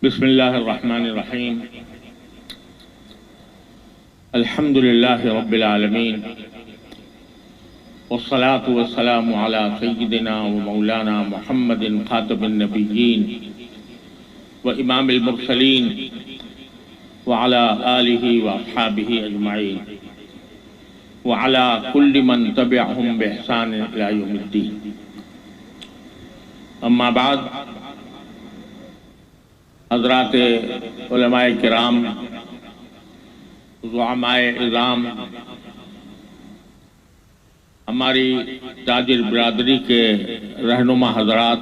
بسم اللہ الرحمن الرحیم الحمد للہ رب العالمین والصلاة والسلام علی سیدنا و مولانا محمد خاتم النبیین و امام المرسلین وعلی آلہ واصحابہ اجمعین وعلی کل من تبعہم بإحسان الی یوم الدین۔ اما بعد، حضرات علماء کرام، زعماء اعظام، ہماری تاجر برادری کے رہنما حضرات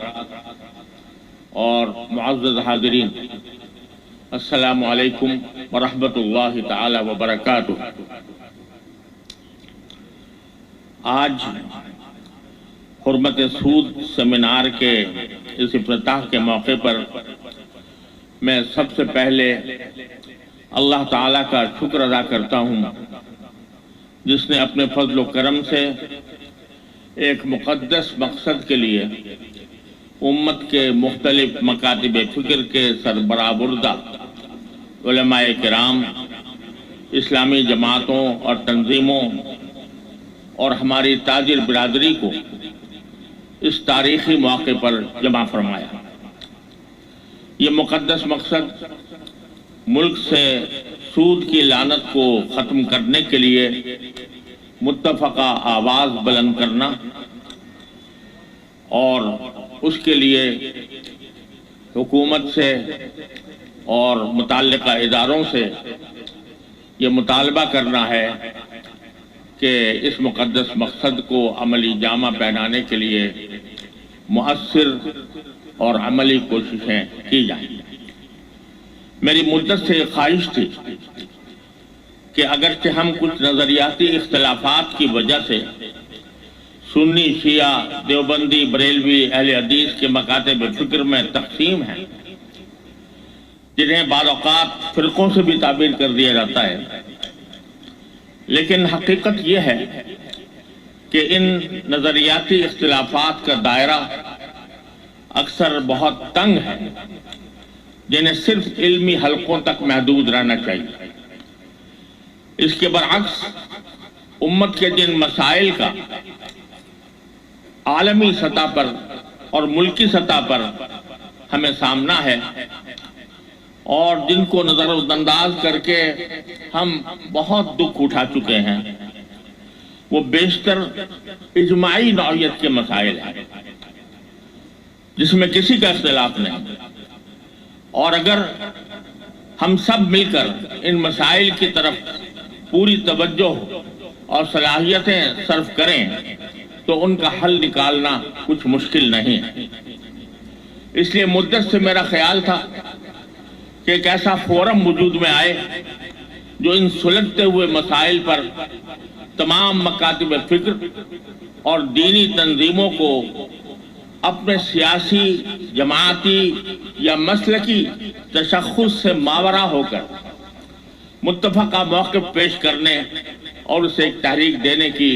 اور معزز حاضرین، السلام علیکم ورحمۃ اللہ تعالی وبرکاتہ۔ آج حرمت سود سیمینار کے اس افتتاح کے موقع پر میں سب سے پہلے اللہ تعالیٰ کا شکر ادا کرتا ہوں، جس نے اپنے فضل و کرم سے ایک مقدس مقصد کے لیے امت کے مختلف مکاتب فکر کے سربراہ بردہ علماء کرام، اسلامی جماعتوں اور تنظیموں اور ہماری تاجر برادری کو اس تاریخی موقع پر جمع فرمایا۔ یہ مقدس مقصد ملک سے سود کی لعنت کو ختم کرنے کے لیے متفقہ آواز بلند کرنا اور اس کے لیے حکومت سے اور متعلقہ اداروں سے یہ مطالبہ کرنا ہے کہ اس مقدس مقصد کو عملی جامہ پہنانے کے لیے مؤثر اور عملی کوششیں کی جائیں۔ میری مدت سے یہ خواہش تھی کہ اگرچہ ہم کچھ نظریاتی اختلافات کی وجہ سے سنی، شیعہ، دیوبندی، بریلوی، اہل حدیث کے مکاتب فکر میں تقسیم ہیں، جنہیں بعض اوقات فرقوں سے بھی تعبیر کر دیا جاتا ہے، لیکن حقیقت یہ ہے کہ ان نظریاتی اختلافات کا دائرہ اکثر بہت تنگ ہے، جنہیں صرف علمی حلقوں تک محدود رہنا چاہیے۔ اس کے برعکس امت کے جن مسائل کا عالمی سطح پر اور ملکی سطح پر ہمیں سامنا ہے اور جن کو نظر انداز کر کے ہم بہت دکھ اٹھا چکے ہیں، وہ بیشتر اجماعی نوعیت کے مسائل ہیں جس میں کسی کا اختلاف نہیں، اور اگر ہم سب مل کر ان مسائل کی طرف پوری توجہ اور صلاحیتیں صرف کریں تو ان کا حل نکالنا کچھ مشکل نہیں ہے۔ اس لیے مدت سے میرا خیال تھا کہ ایک ایسا فورم وجود میں آئے جو ان سلجھتے ہوئے مسائل پر تمام مکاتب فکر اور دینی تنظیموں کو اپنے سیاسی، جماعتی یا مسلکی تشخص سے ماورا ہو کر متفقہ موقف پیش کرنے اور اسے ایک تحریک دینے کی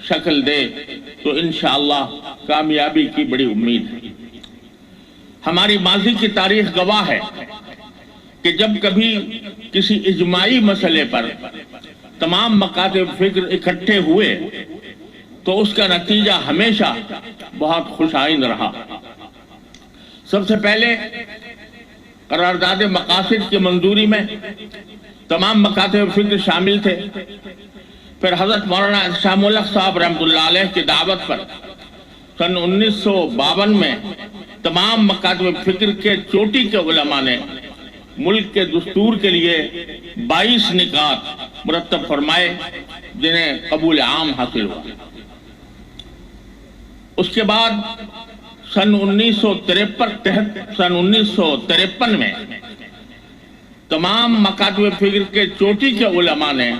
شکل دے، تو انشاءاللہ کامیابی کی بڑی امید ہے۔ ہماری ماضی کی تاریخ گواہ ہے کہ جب کبھی کسی اجماعی مسئلے پر تمام مکاتب فکر اکٹھے ہوئے تو اس کا نتیجہ ہمیشہ بہت خوش آئند رہا۔ سب سے پہلے قرارداد مقاصد کی منظوری میں تمام مکاتب فکر شامل تھے، پھر حضرت مولانا شاہ ملک صاحب رحمۃ اللہ علیہ کی دعوت پر سن 1952 میں تمام مکاتب فکر کے چوٹی کے علماء نے ملک کے دستور کے لیے 22 نکات مرتب فرمائے، جنہیں قبول عام حاصل ہوا۔ اس کے بعد سن 1953 میں تمام مکاتب فکر کے چوٹی کے علماء نے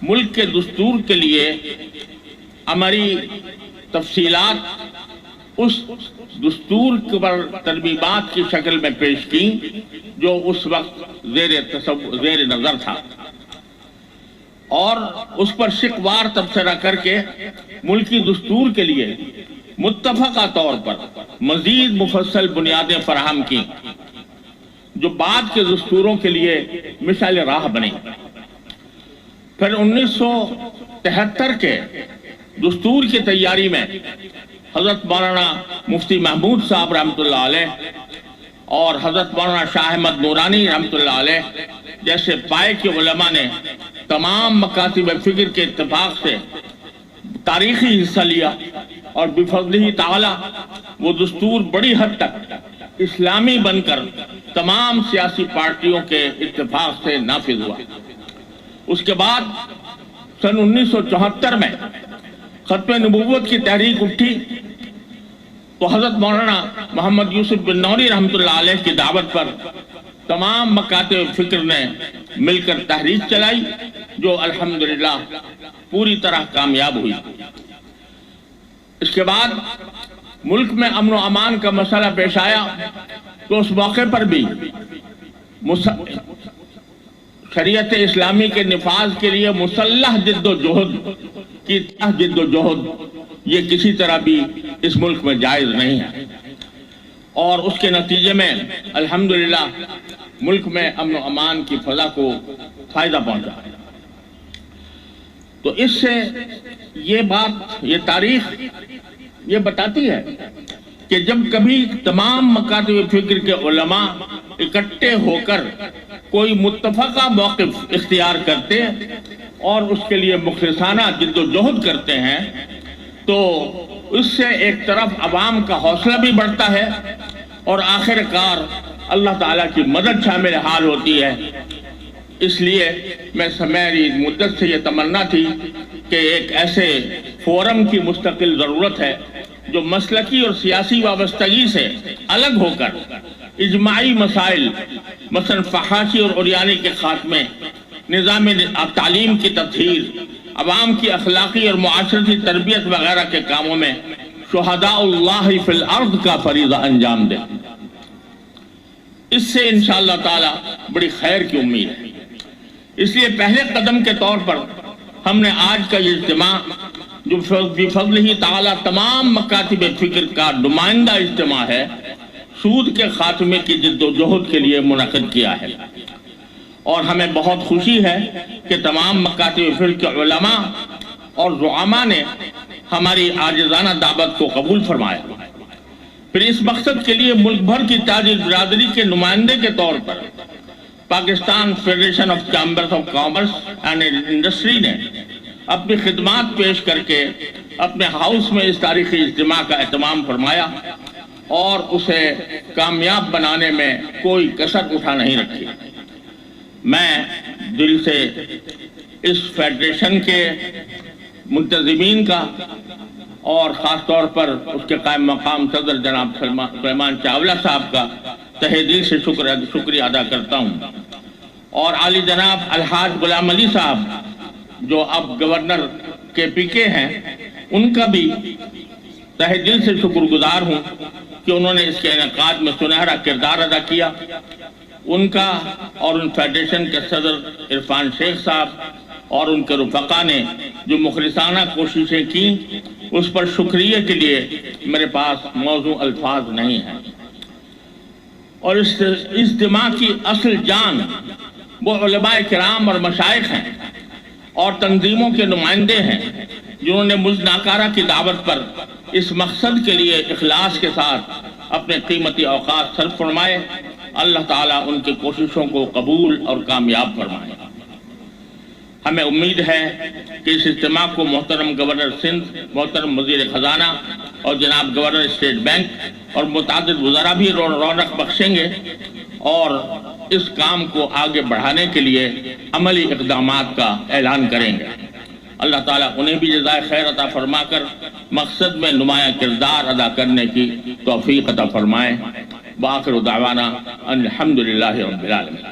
ملک کے دستور کے لیے عملی تفصیلات اس دستور پر ترمیمات کی شکل میں پیش کی جو اس وقت زیر نظر تھا، اور اس پر شقوار تبصرہ کر کے ملکی دستور کے لیے متفقہ طور پر مزید مفصل بنیادیں فراہم کی، جو بعد کے دستوروں کے لیے مثال راہ بنی۔ پھر 1973 کے دستور کی تیاری میں حضرت مولانا مفتی محمود صاحب رحمۃ اللہ علیہ اور حضرت مولانا شاہ احمد نورانی رحمۃ اللہ علیہ جیسے پائے کے علماء نے تمام مکاتب فکر کے اتفاق سے تاریخی حصہ لیا، اور بفضلہ تعالی وہ دستور بڑی حد تک اسلامی بن کر تمام سیاسی پارٹیوں کے اتفاق سے نافذ ہوا۔ اس کے بعد سن 1974 میں ختم نبوت کی تحریک اٹھی تو حضرت مولانا محمد یوسف بن نوری رحمۃ اللہ علیہ کی دعوت پر تمام مکاتب فکر نے مل کر تحریک چلائی، جو الحمدللہ پوری طرح کامیاب ہوئی۔ اس کے بعد ملک میں امن و امان کا مسئلہ پیش آیا تو اس موقع پر بھی شریعت اسلامی کے نفاذ کے لیے مسلح جد و جہد یہ کسی طرح بھی اس ملک میں جائز نہیں ہے، اور اس کے نتیجے میں الحمدللہ ملک میں امن و امان کی فضا کو فائدہ پہنچا۔ تو اس سے یہ تاریخ یہ بتاتی ہے کہ جب کبھی تمام مکاتب فکر کے علماء اکٹھے ہو کر کوئی متفقہ موقف اختیار کرتے اور اس کے لیے مخلصانہ جد و جہد کرتے ہیں تو اس سے ایک طرف عوام کا حوصلہ بھی بڑھتا ہے اور آخر کار اللہ تعالیٰ کی مدد شامل حال ہوتی ہے۔ اس لیے میری مدت سے یہ تمنا تھی کہ ایک ایسے فورم کی مستقل ضرورت ہے جو مسلکی اور سیاسی وابستگی سے الگ ہو کر اجماعی مسائل مثلا فحاشی اور عریانی کے خاتمے، نظام تعلیم کی تطہیر، عوام کی اخلاقی اور معاشرتی تربیت وغیرہ کے کاموں میں شہداء اللہ فی الارض کا فریضہ انجام دے۔ اس سے انشاءاللہ تعالی بڑی خیر کی امید ہے۔ اس لیے پہلے قدم کے طور پر ہم نے آج کا یہ اجتماع جو بفضلہ تعالی تمام مکاتب فکر کا نمائندہ اجتماع ہے، سود کے خاتمے کی جد و جہد کے لیے منعقد کیا ہے، اور ہمیں بہت خوشی ہے کہ تمام مکاتب فکر کے علماء اور زعماء نے ہماری عاجزانہ دعوت کو قبول فرمایا۔ پھر اس مقصد کے لیے ملک بھر کی تاجر برادری کے نمائندے کے طور پر Pakistan federation of chambers of commerce and industry نے اپنی خدمات پیش کر کے اپنے ہاؤس میں اس تاریخی اجتماع کا اہتمام فرمایا اور اسے کامیاب بنانے میں کوئی کسر اٹھا نہیں رکھی۔ میں دل سے اس فیڈریشن کے منتظمین کا اور خاص طور پر اس کے قائم مقام صدر جناب سلیمان چاولہ صاحب کا تہہ دل سے شکریہ ادا کرتا ہوں، اور عالی جناب الحاج غلام علی صاحب جو اب گورنر KPK ہیں ان کا بھی تہہ دل سے شکر گزار ہوں کہ انہوں نے اس کے انعقاد میں سنہرا کردار ادا کیا۔ ان کا اور ان فیڈریشن کے صدر عرفان شیخ صاحب اور ان کے رفقا نے جو مخلصانہ کوششیں کی اس پر شکریہ کے لیے میرے پاس موضوع الفاظ نہیں ہیں۔ اور اس اجتماع کی اصل جان وہ علماء کرام اور مشائخ ہیں اور تنظیموں کے نمائندے ہیں جنہوں نے مجھ ناکارہ کی دعوت پر اس مقصد کے لیے اخلاص کے ساتھ اپنے قیمتی اوقات صرف فرمائے۔ اللہ تعالیٰ ان کی کوششوں کو قبول اور کامیاب فرمائے۔ ہمیں امید ہے کہ اس اجتماع کو محترم گورنر سندھ، محترم وزیر خزانہ اور جناب گورنر اسٹیٹ بینک اور متعدد وزراء بھی رونق بخشیں گے اور اس کام کو آگے بڑھانے کے لیے عملی اقدامات کا اعلان کریں گے۔ اللہ تعالیٰ انہیں بھی جزائے خیر عطا فرما کر مقصد میں نمایاں کردار ادا کرنے کی توفیق عطا فرمائے۔ وآخر دعوانا ان الحمدللہ رب العالمین۔